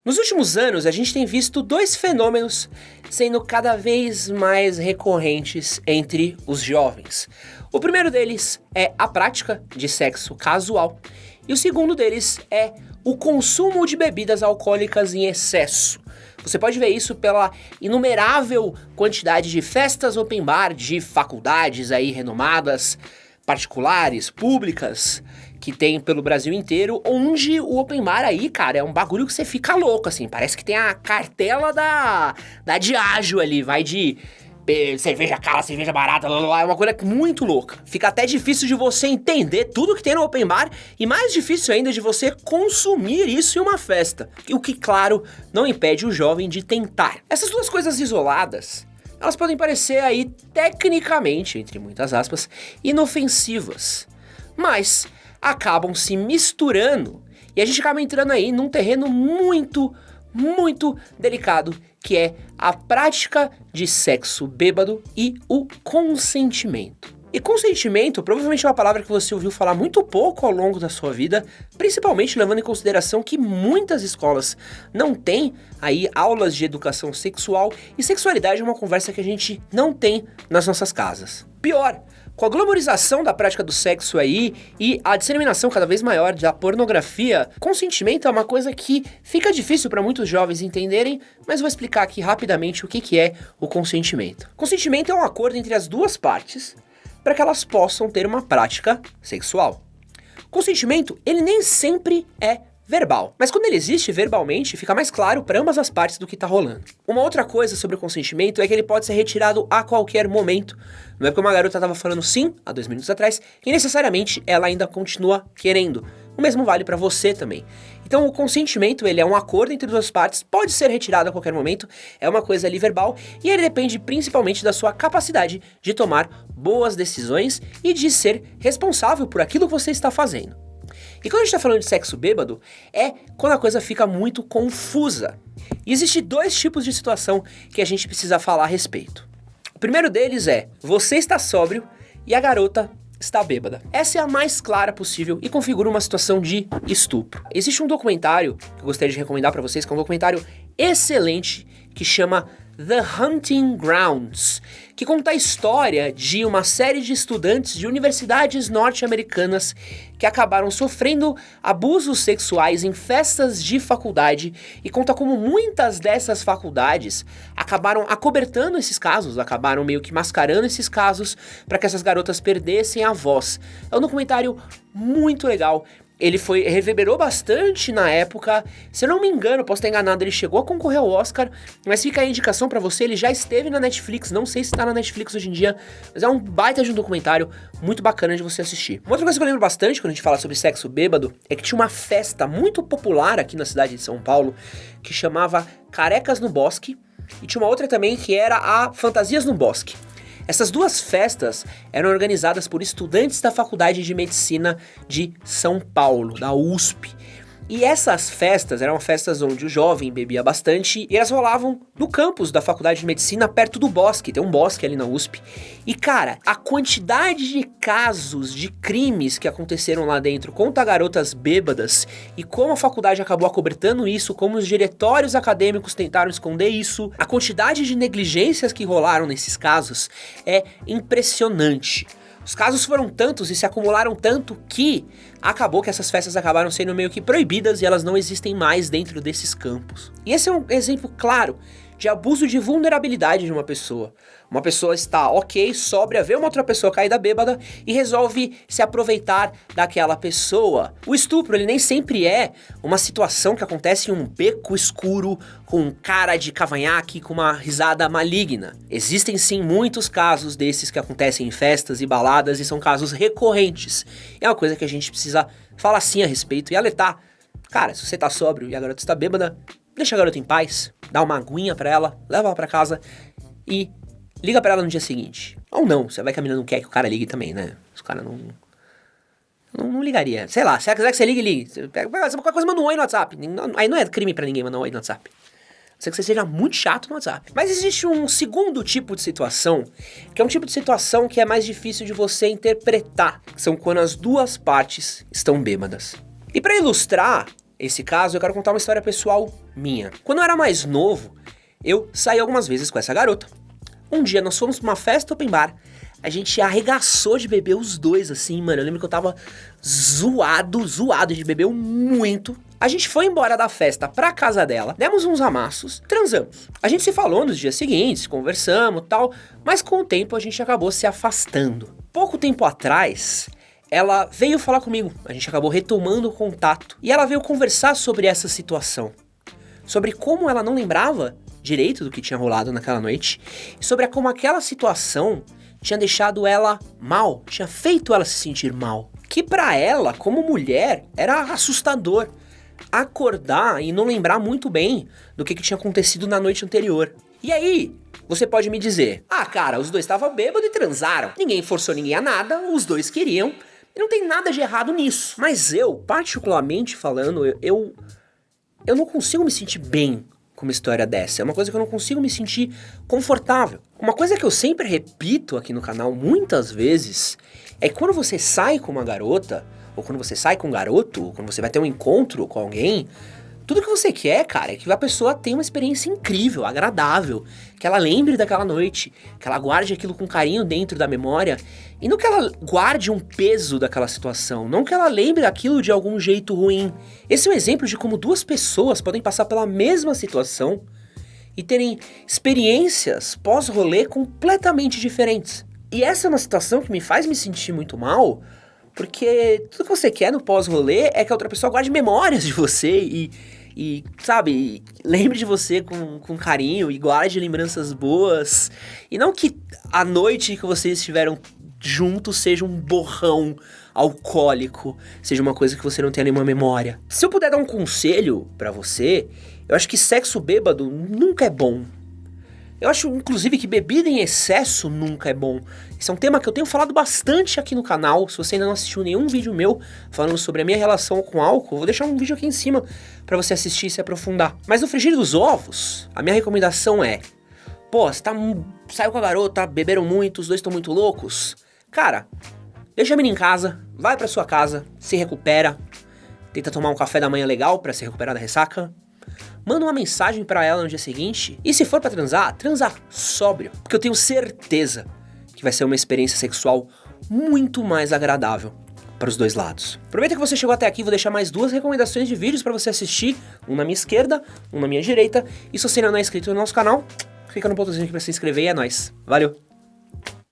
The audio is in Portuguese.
Nos últimos anos, a gente tem visto dois fenômenos sendo cada vez mais recorrentes entre os jovens. O primeiro deles é a prática de sexo casual e o segundo deles é o consumo de bebidas alcoólicas em excesso. Você pode ver isso pela inumerável quantidade de festas open bar de faculdades aí renomadas, particulares, públicas, que tem pelo Brasil inteiro, onde o open bar aí, cara, é um bagulho que você fica louco, assim, parece que tem a cartela da Diageo ali, vai de cerveja cara, cerveja barata, blá, blá, blá, é uma coisa muito louca. Fica até difícil de você entender tudo que tem no open bar e mais difícil ainda de você consumir isso em uma festa, o que, claro, não impede o jovem de tentar. Essas duas coisas isoladas, elas podem parecer aí, tecnicamente, entre muitas aspas, inofensivas, mas acabam se misturando e a gente acaba entrando aí num terreno muito delicado, que é a prática de sexo bêbado e o consentimento. E consentimento provavelmente é uma palavra que você ouviu falar muito pouco ao longo da sua vida, principalmente levando em consideração que muitas escolas não têm aí aulas de educação sexual e sexualidade é uma conversa que a gente não tem nas nossas casas. Pior, com a glamorização da prática do sexo aí e a disseminação cada vez maior da pornografia, consentimento é uma coisa que fica difícil para muitos jovens entenderem, mas vou explicar aqui rapidamente o que é o consentimento. Consentimento é um acordo entre as duas partes para que elas possam ter uma prática sexual. Consentimento, ele nem sempre é verbal, mas quando ele existe verbalmente, fica mais claro para ambas as partes do que tá rolando. Uma outra coisa sobre o consentimento é que ele pode ser retirado a qualquer momento. Não é porque uma garota tava falando sim, há 2 minutos atrás, que necessariamente ela ainda continua querendo. O mesmo vale para você também. Então o consentimento, ele é um acordo entre duas partes, pode ser retirado a qualquer momento, é uma coisa ali verbal, e ele depende principalmente da sua capacidade de tomar boas decisões e de ser responsável por aquilo que você está fazendo. E quando a gente tá falando de sexo bêbado, é quando a coisa fica muito confusa. E existe 2 tipos de situação que a gente precisa falar a respeito. O primeiro deles é, você está sóbrio e a garota está bêbada. Essa é a mais clara possível e configura uma situação de estupro. Existe um documentário que eu gostaria de recomendar para vocês, que é um documentário excelente, que chama The Hunting Grounds, que conta a história de uma série de estudantes de universidades norte-americanas que acabaram sofrendo abusos sexuais em festas de faculdade e conta como muitas dessas faculdades acabaram acobertando esses casos, acabaram meio que mascarando esses casos para que essas garotas perdessem a voz. É um documentário muito legal. Ele reverberou bastante na época, se eu não me engano, posso estar enganado, ele chegou a concorrer ao Oscar, mas fica aí a indicação pra você, ele já esteve na Netflix, não sei se tá na Netflix hoje em dia, mas é um baita de um documentário muito bacana de você assistir. Uma outra coisa que eu lembro bastante quando a gente fala sobre sexo bêbado, é que tinha uma festa muito popular aqui na cidade de São Paulo, que chamava Carecas no Bosque, e tinha uma outra também que era a Fantasias no Bosque. Essas 2 festas eram organizadas por estudantes da Faculdade de Medicina de São Paulo, da USP. E essas festas eram festas onde o jovem bebia bastante e elas rolavam no campus da Faculdade de Medicina, perto do bosque, tem um bosque ali na USP. E cara, a quantidade de casos de crimes que aconteceram lá dentro contra garotas bêbadas e como a faculdade acabou acobertando isso, como os diretórios acadêmicos tentaram esconder isso, a quantidade de negligências que rolaram nesses casos é impressionante. Os casos foram tantos e se acumularam tanto que acabou que essas festas acabaram sendo meio que proibidas e elas não existem mais dentro desses campos. E esse é um exemplo claro de abuso de vulnerabilidade de uma pessoa. Uma pessoa está ok, sóbria, vê uma outra pessoa caída bêbada e resolve se aproveitar daquela pessoa. O estupro, ele nem sempre é uma situação que acontece em um beco escuro, com cara de cavanhaque, com uma risada maligna. Existem sim muitos casos desses que acontecem em festas e baladas e são casos recorrentes. É uma coisa que a gente precisa falar sim a respeito e alertar. Cara, se você tá sóbrio e a garota está bêbada, deixa a garota em paz, dá uma aguinha pra ela, leva ela pra casa e liga pra ela no dia seguinte. Ou não, você vai que a menina não quer que o cara ligue também, né? Os caras não ligaria. Sei lá, se ela quiser que você ligue, ligue. Você pega qualquer coisa, manda um oi no WhatsApp. Aí não é crime pra ninguém mandar um oi no WhatsApp. Sei que você seja muito chato no WhatsApp. Mas existe um segundo tipo de situação, que é um tipo de situação que é mais difícil de você interpretar, que são quando as 2 partes estão bêbadas. E pra ilustrar esse caso, eu quero contar uma história pessoal minha. Quando eu era mais novo, eu saí algumas vezes com essa garota. Um dia nós fomos pra uma festa open bar, a gente arregaçou de beber os dois, assim, mano. Eu lembro que eu tava zoado de beber muito. A gente foi embora da festa pra casa dela, demos uns amassos, transamos. A gente se falou nos dias seguintes, conversamos e tal, mas com o tempo a gente acabou se afastando. Pouco tempo atrás, ela veio falar comigo, a gente acabou retomando o contato. E ela veio conversar sobre essa situação, sobre como ela não lembrava direito do que tinha rolado naquela noite, e sobre como aquela situação tinha deixado ela mal, tinha feito ela se sentir mal. Que pra ela, como mulher, era assustador acordar e não lembrar muito bem do que tinha acontecido na noite anterior. E aí, você pode me dizer, ah cara, os dois estavam bêbados e transaram, ninguém forçou ninguém a nada, os dois queriam, e não tem nada de errado nisso. Mas eu, particularmente falando, eu não consigo me sentir bem com uma história dessa. É uma coisa que eu não consigo me sentir confortável. Uma coisa que eu sempre repito aqui no canal muitas vezes é que quando você sai com uma garota, ou quando você sai com um garoto, ou quando você vai ter um encontro com alguém, tudo que você quer, cara, é que a pessoa tenha uma experiência incrível, agradável, que ela lembre daquela noite, que ela guarde aquilo com carinho dentro da memória, e não que ela guarde um peso daquela situação, não que ela lembre aquilo de algum jeito ruim. Esse é um exemplo de como duas pessoas podem passar pela mesma situação e terem experiências pós-rolê completamente diferentes. E essa é uma situação que me faz me sentir muito mal, porque tudo que você quer no pós-rolê é que a outra pessoa guarde memórias de você e sabe, lembre de você com carinho e guarde lembranças boas. E não que a noite que vocês estiveram juntos seja um borrão alcoólico, seja uma coisa que você não tenha nenhuma memória. Se eu puder dar um conselho pra você, eu acho que sexo bêbado nunca é bom. Eu acho, inclusive, que bebida em excesso nunca é bom. Esse é um tema que eu tenho falado bastante aqui no canal. Se você ainda não assistiu nenhum vídeo meu falando sobre a minha relação com álcool, eu vou deixar um vídeo aqui em cima pra você assistir e se aprofundar. Mas no frigir dos ovos, a minha recomendação é... Pô, você saiu com a garota, beberam muito, os dois estão muito loucos. Cara, deixa a menina em casa, vai pra sua casa, se recupera, tenta tomar um café da manhã legal pra se recuperar da ressaca. Manda uma mensagem pra ela no dia seguinte. E se for pra transar, transa sóbrio. Porque eu tenho certeza que vai ser uma experiência sexual muito mais agradável para os dois lados. Aproveita que você chegou até aqui, vou deixar mais 2 recomendações de vídeos pra você assistir. Um na minha esquerda, um na minha direita. E se você ainda não é inscrito no nosso canal, clica no botãozinho aqui pra se inscrever e é nóis. Valeu!